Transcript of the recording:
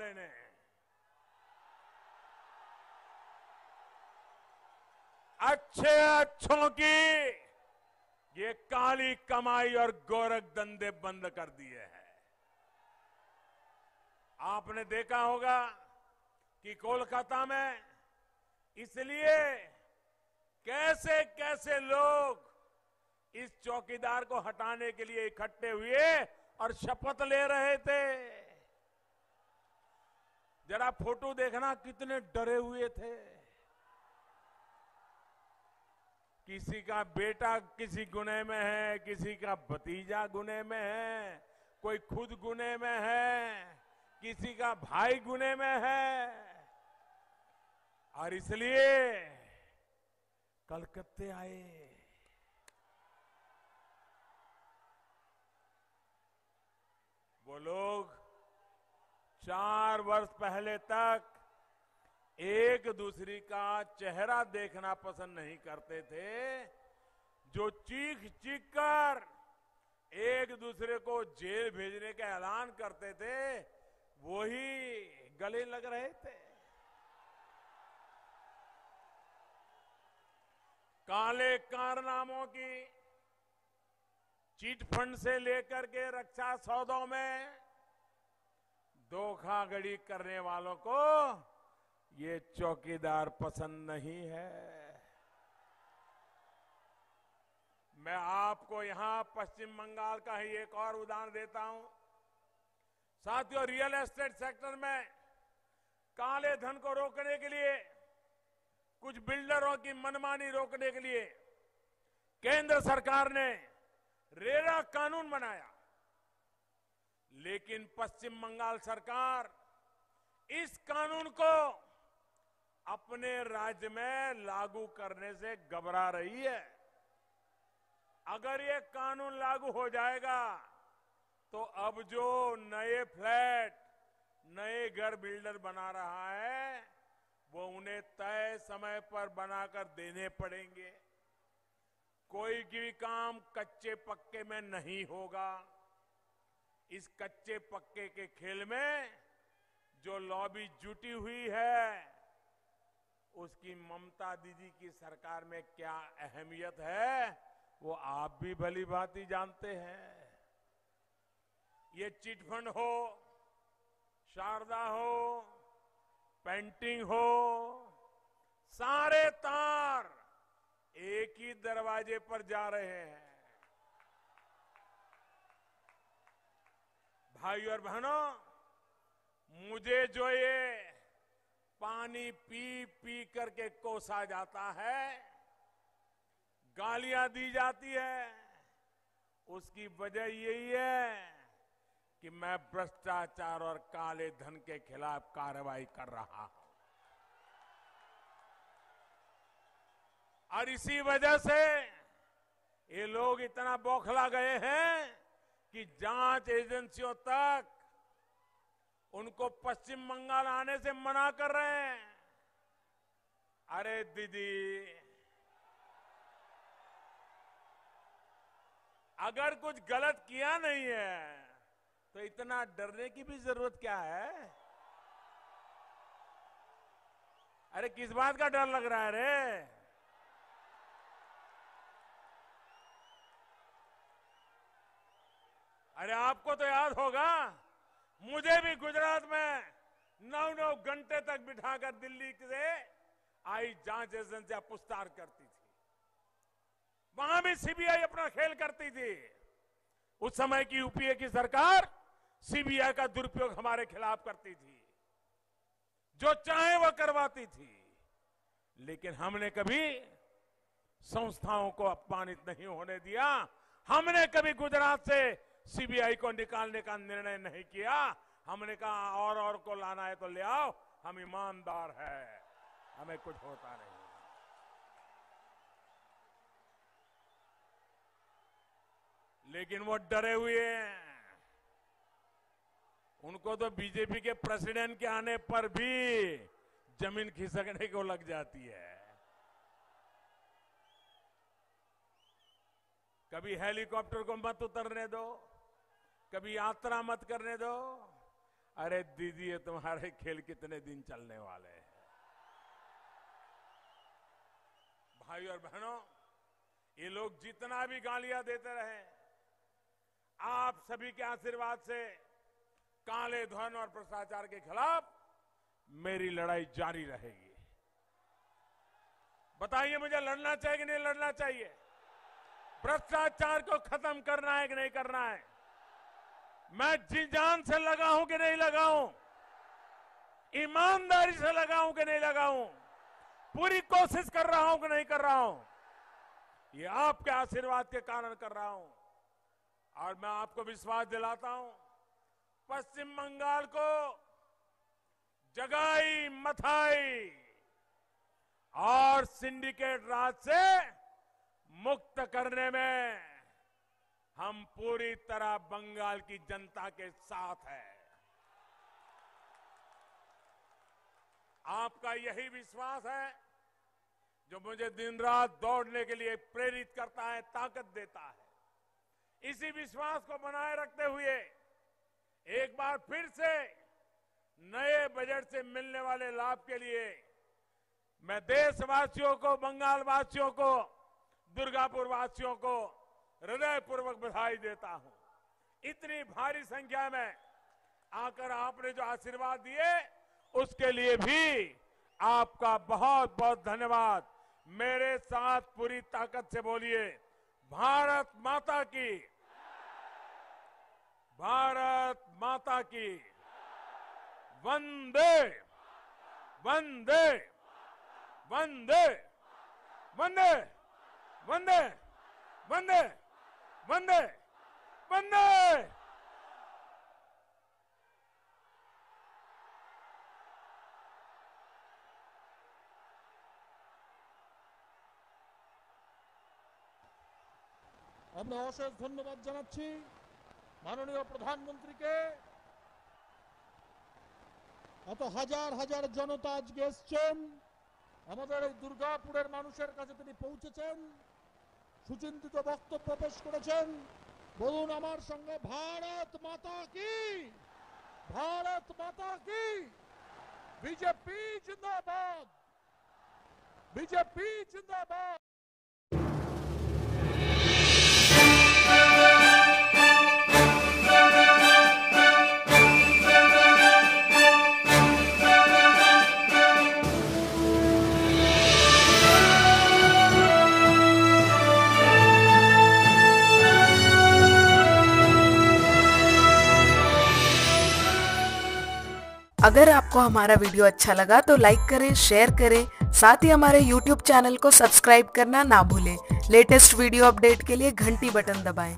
वाले ने अच्छों की ये काली कमाई और गोरख धंधे बंद कर दिए हैं। आपने देखा होगा कि कोलकाता में इसलिए कैसे कैसे लोग इस चौकीदार को हटाने के लिए इकट्ठे हुए और शपथ ले रहे थे। जरा फोटो देखना, कितने डरे हुए थे। किसी का बेटा किसी गुने में है, किसी का भतीजा गुने में है, कोई खुद गुने में है, किसी का भाई गुने में है। और इसलिए कलकत्ते आए। वो लोग 4 वर्ष पहले तक एक दूसरे का चेहरा देखना पसंद नहीं करते थे। जो चीख चीख कर एक दूसरे को जेल भेजने का ऐलान करते थे, वही गले लग रहे थे। काले कारनामों की चिट फंड से लेकर के रक्षा सौदों में धोखाधड़ी करने वालों को ये चौकीदार पसंद नहीं है। मैं आपको यहां पश्चिम बंगाल का ही एक और उदाहरण देता हूं। साथियों, रियल एस्टेट सेक्टर में काले धन को रोकने के लिए, कुछ बिल्डरों की मनमानी रोकने के लिए केंद्र सरकार ने रेरा कानून बनाया। लेकिन पश्चिम बंगाल सरकार इस कानून को अपने राज्य में लागू करने से घबरा रही है। अगर ये कानून लागू हो जाएगा तो अब जो नए फ्लैट, नए घर बिल्डर बना रहा है, वो उन्हें तय समय पर बनाकर देने पड़ेंगे। कोई भी काम कच्चे पक्के में नहीं होगा। इस कच्चे पक्के के खेल में जो लॉबी जुटी हुई है, उसकी ममता दीदी की सरकार में क्या अहमियत है, वो आप भी भली भांति जानते हैं। ये चिटफंड हो, शारदा हो, पेंटिंग हो, सारे तार एक ही दरवाजे पर जा रहे हैं। भाई और बहनों, मुझे जो ये पानी पी पी करके कोसा जाता है, गालियां दी जाती है, उसकी वजह यही है कि मैं भ्रष्टाचार और काले धन के खिलाफ कार्रवाई कर रहा हूं। और इसी वजह से ये लोग इतना बौखला गए हैं कि जांच एजेंसियों तक उनको पश्चिम बंगाल आने से मना कर रहे हैं। अरे दीदी, अगर कुछ गलत किया नहीं है तो इतना डरने की भी जरूरत क्या है? अरे किस बात का डर लग रहा है रे? अरे आपको तो याद होगा, मुझे भी गुजरात में 9-9 घंटे तक बिठाकर दिल्ली से आई जांच एजेंसियां पूछताछ करती थी। वहां भी सीबीआई अपना खेल करती थी। उस समय की यूपीए की सरकार सीबीआई का दुरुपयोग हमारे खिलाफ करती थी, जो चाहे वो करवाती थी। लेकिन हमने कभी संस्थाओं को अपमानित नहीं होने दिया। हमने कभी गुजरात से सीबीआई को निकालने का निर्णय नहीं किया। हमने कहा और को लाना है तो ले आओ, हम ईमानदार है, हमें कुछ होता नहीं। लेकिन वो डरे हुए हैं। उनको तो बीजेपी के प्रेसिडेंट के आने पर भी जमीन खिसकने को लग जाती है। कभी हेलीकॉप्टर को मत उतरने दो, कभी यात्रा मत करने दो। अरे दीदी ये तुम्हारे खेल कितने दिन चलने वाले हैं। भाई और बहनों, ये लोग जितना भी गालियां देते रहे, आप सभी के आशीर्वाद से काले धन और भ्रष्टाचार के खिलाफ मेरी लड़ाई जारी रहेगी। बताइए मुझे लड़ना चाहिए कि नहीं लड़ना चाहिए? भ्रष्टाचार को खत्म करना है कि नहीं करना है? मैं जी जान से लगा हूं कि नहीं लगा हूं? ईमानदारी से लगा हूं कि नहीं लगा हूं? पूरी कोशिश कर रहा हूं कि नहीं कर रहा हूं? ये आपके आशीर्वाद के कारण कर रहा हूं। और मैं आपको विश्वास दिलाता हूं, पश्चिम बंगाल को जगाई मथाई और सिंडिकेट राज से मुक्त करने में हम पूरी तरह बंगाल की जनता के साथ हैं। आपका यही विश्वास है जो मुझे दिन रात दौड़ने के लिए प्रेरित करता है, ताकत देता है। इसी विश्वास को बनाए रखते हुए एक बार फिर से नए बजट से मिलने वाले लाभ के लिए मैं देशवासियों को, बंगाल वासियों को, दुर्गापुर वासियों को हृदयपूर्वक बधाई देता हूं। इतनी भारी संख्या में आकर आपने जो आशीर्वाद दिए उसके लिए भी आपका बहुत बहुत धन्यवाद। मेरे साथ पूरी ताकत से बोलिए, भारत माता की, भारत माता की, वंदे वंदे वंदे वंदे वंदे वंदे वंदे वंदे। আমরা অশেষ ধন্যবাদ জানাচ্ছি মাননীয় প্রধানমন্ত্রীকে। এত হাজার হাজার জনতা আজকে এসছেন, আমাদের এই দুর্গাপুরের মানুষের কাছে তিনি পৌঁছেছেন, সুচিন্তিত বক্তব্য পেশ করেছেন। বলুন আমার সঙ্গে, ভারত মাতা কি, ভারত মাতা কি, বিজেপি জিন্দাবাদ, বিজেপি জিন্দাবাদ। अगर आपको हमारा वीडियो अच्छा लगा तो लाइक करें, शेयर करें, साथ ही हमारे YouTube चैनल को सब्सक्राइब करना ना भूलें। लेटेस्ट वीडियो अपडेट के लिए घंटी बटन दबाएं।